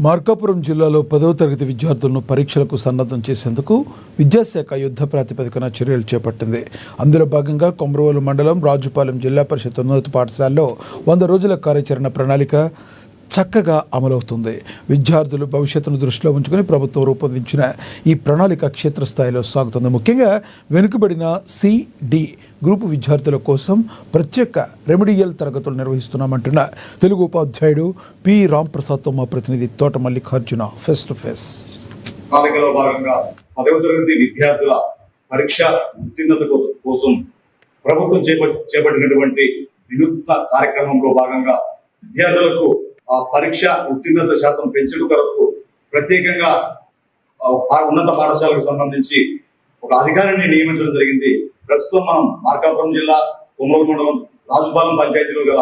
మార్కాపురం జిల్లాలో 10వ తరగతి విద్యార్థులను పరీక్షలకు సన్నద్ధం చేసేందుకు విద్యాశాఖ యుద్ధ ప్రాతిపదికన చర్యలు చేపట్టింది. అందులో భాగంగా కొమరవోలు మండలం రాజుపాలెం జిల్లా పరిషత్ ఉన్నత పాఠశాలలో 100 రోజుల కార్యాచరణ ప్రణాళిక చక్కగా అమలవుతుంది. విద్యార్థులు భవిష్యత్తును దృష్టిలో ఉంచుకొని ప్రభుత్వం రూపొందించిన ఈ ప్రణాళిక క్షేత్రస్థాయిలో సాగుతుంది. ముఖ్యంగా వెనుకబడిన సి-డి గ్రూపు విద్యార్థుల కోసం ప్రత్యేక రెమెడియల్ తరగతులు నిర్వహిస్తున్నామంటున్న తెలుగు ఉపాధ్యాయుడు పి రాంప్రసాద్తో మా ప్రతినిధి తోట మల్లికార్జున ఫేస్ టు ఫేస్. ప్రణాళికలో భాగంగా 10వ తరగతి విద్యార్థుల పరీక్ష ఉత్తీర్ణత కోసం ప్రభుత్వం చేపట్టినటువంటి వినూత్న కార్యక్రమంలో భాగంగా విద్యార్థులకు ఆ పరీక్ష ఉత్తీర్ణత శాతం పెంచడం కొరకు ప్రత్యేకంగా ఉన్నత పాఠశాలకు సంబంధించి ఒక అధికారిని నియమించడం జరిగింది. ప్రస్తుతం మనం మార్కాపురం జిల్లా కొమరవోలు మండలం రాజుపాలెం పంచాయతీలో గల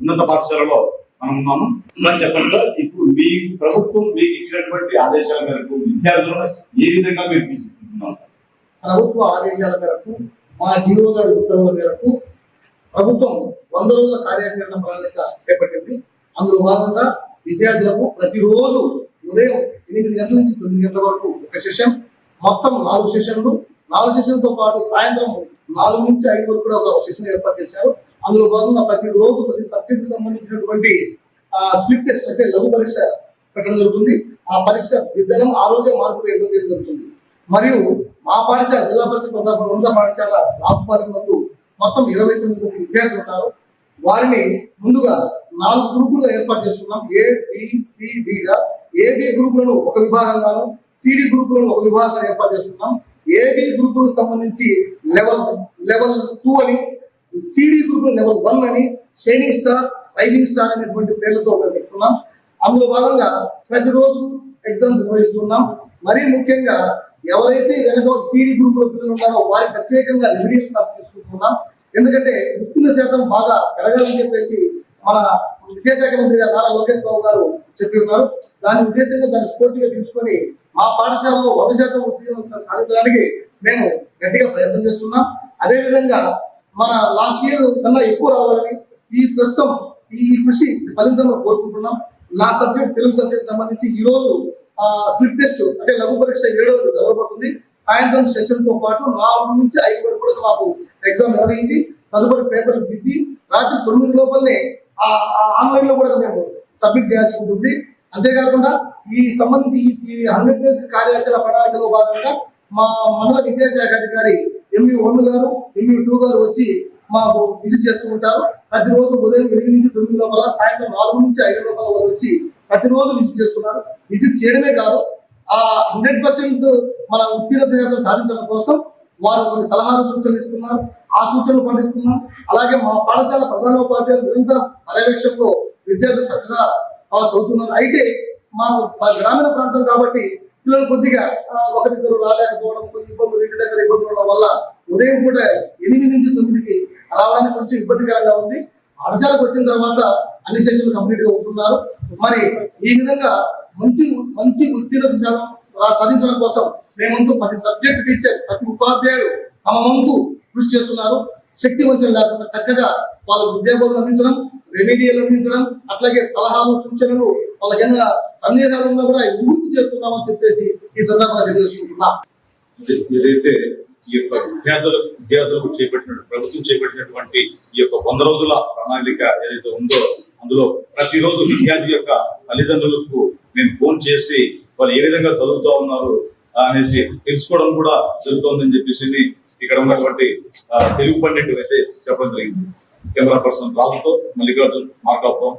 ఉన్నత పాఠశాలలో మనం ఉన్నాము. సార్ చెప్పండి సార్, ఇప్పుడు మీ ప్రభుత్వం మీకు ఇచ్చినటువంటి ఆదేశాల మేరకు విద్యార్థులను ఏ విధంగా మీరు తీసుకుంటున్నారు? ప్రభుత్వ ఆదేశాల మేరకు మా డిఓ గారి ఉత్తర్వుల మేరకు ప్రభుత్వం 100 రోజుల కార్యాచరణ ప్రణాళిక చేపట్టింది. అందులో భాగంగా విద్యార్థులకు ప్రతిరోజు ఉదయం 8 గంటల నుంచి 9 గంటల వరకు ఒక సెషన్, మొత్తం 4 సెషన్లు, 4 సెషన్లతో పాటు సాయంత్రం 4 నుంచి 5 వరకు కూడా ఒక సెషన్ ఏర్పాటు చేశారు. అందులో భాగంగా ప్రతిరోజు ప్రతి సబ్జెక్టు సంబంధించినటువంటి స్లిప్ టెస్ట్ అంటే లఘు పరీక్ష పెట్టడం జరుగుతుంది. ఆ పరీక్ష విద్యార్థులు ఆ రోజే మార్పు వేయడం జరుగుతుంది. మరియు మా పాఠశాల జిల్లా పరిషత్ ఉన్నత పాఠశాల రాజుపాలెం నందు మొత్తం 29 మంది విద్యార్థులు ఉన్నారు. వారిని ముందుగా 4 గ్రూపులుగా ఏర్పాటు చేసుకున్నాం. ABCDగా AB గ్రూపులను ఒక విభాగంగాను, CD గ్రూపులను ఒక విభాగంగా ఏర్పాటు చేసుకున్నాం. AB గ్రూపులకు సంబంధించి లెవెల్ 2 అని, CD గ్రూప్ లెవెల్ 1 అని, షైనింగ్ స్టార్, రైజింగ్ స్టార్ అనేటువంటి పేర్లతో పెట్టుకున్నాం. అందులో భాగంగా ప్రతిరోజు ఎగ్జామ్స్ నిర్వహిస్తున్నాం. మరీ ముఖ్యంగా ఎవరైతే వెనక CD గ్రూప్ లో పిల్లలు ఉన్నారో వారి ప్రత్యేకంగా రెమెడియల్ క్లాస్ తీసుకుంటున్నాం. ఎందుకంటే ఉత్తీర్ణ శాతం బాగా పెరగాలని చెప్పేసి మన విద్యాశాఖ మంత్రి గారు నారా లోకేష్ బాబు గారు చెప్పి ఉన్నారు. దాని ఉద్దేశంగా దాన్ని స్ఫూర్తిగా తీసుకొని మా పాఠశాలలో 100% ఉత్తీర్ణ సాధించడానికి మేము గట్టిగా ప్రయత్నం చేస్తున్నాం. అదేవిధంగా మన లాస్ట్ ఇయర్ కన్నా ఎక్కువ రావాలని ఈ ప్రస్తుతం ఈ కృషి ఫలించాలని కోరుకుంటున్నాం. నా సబ్జెక్ట్ తెలుగు సబ్జెక్ట్ సంబంధించి ఈ రోజు స్లిప్ టెస్ట్ అంటే లఘు పరీక్ష 7వది జరగబోతుంది. సాయంత్రం సెషన్ తో పాటు 4 నుంచి 5 వరకు కూడా మాకు ఎగ్జామ్ నిర్వహించి తదుపరి పేపర్లు దిద్ది రాత్రి 9 లోపలనే ఆన్లైన్ లో కూడా మేము సబ్మిట్ చేయాల్సి ఉంటుంది. అంతేకాకుండా ఈ సంబంధించి ఈ 100 డేస్ కార్యాచరణ ప్రణాళికలో భాగంగా మా మండల విద్యాశాఖ అధికారి ME1 గారు, ME2 గారు వచ్చి మాకు విజిట్ చేస్తూ ఉంటారు. ప్రతిరోజు ఉదయం 8 నుంచి 9 లోపల, సాయంత్రం 4 నుంచి 5 లోపల వాళ్ళు వచ్చి ప్రతిరోజు విజిట్ చేస్తున్నారు. విజిట్ చేయడమే కాదు, ఆ 100% మన ఉత్తీర్ణ శాతం సాధించడం కోసం వారు కొన్ని సలహాలు సూచనలు ఇస్తున్నారు. ఆ సూచనలు పాటిస్తున్నాం. అలాగే మా పాఠశాల ప్రధానోపాధ్యాయులు నిరంతరం పర్యవేక్షణలో విద్యార్థులు చక్కగా చదువుతున్నారు. అయితే మా గ్రామీణ ప్రాంతం కాబట్టి పిల్లలు కొద్దిగా ఒకరిద్దరు రాలేకపోవడం, కొన్ని ఇబ్బందులు, ఇంటి దగ్గర ఇబ్బందులు ఉండడం వల్ల ఉదయం పూట 8 నుంచి 9కి రావడానికి కొంచెం ఇబ్బందికరంగా ఉంది. పాఠశాలకు వచ్చిన తర్వాత అన్ని సెషన్లు కంప్లీట్ గా ఉంటున్నారు. మరి ఈ విధంగా మంచి ఉత్తీర్ణ శాతం సాధించడం కోసం మేమంతా 10 సబ్జెక్ట్ టీచర్, ప్రతి ఉపాధ్యాయుడు తమ వంతు కృషి చేస్తున్నారు. శక్తి వంచన లేకుండా చక్కగా వాళ్ళకు విద్యాబోధన అందించడం, రెమెడియల్ అందించడం, అట్లాగే సలహాలు, సూచనలు, వాళ్ళకైనా సందేహాలు ఉన్నా కూడా పూర్తి చేస్తున్నామని చెప్పేసి ఈ సందర్భంగా తెలియజేసుకుంటున్నాం. ఏదైతే ఈ యొక్క విద్యార్థులకు ప్రభుత్వం చేపట్టినటువంటి ఈ యొక్క 100 రోజుల ప్రణాళిక ఏదైతే ఉందో అందులో ప్రతిరోజు విద్యార్థి యొక్క తల్లిదండ్రులకు మేము ఫోన్ చేసి వాళ్ళు ఏ విధంగా చదువుతూ ఉన్నారు అనేసి తెలుసుకోవడం కూడా జరుగుతుందని చెప్పేసి ఇక్కడ ఉన్నటువంటి తెలుగు పండితులు అయితే చెప్పడం జరిగింది. కెమెరా పర్సన్ రాజుతో మల్లికార్జున్, మార్కాపురం.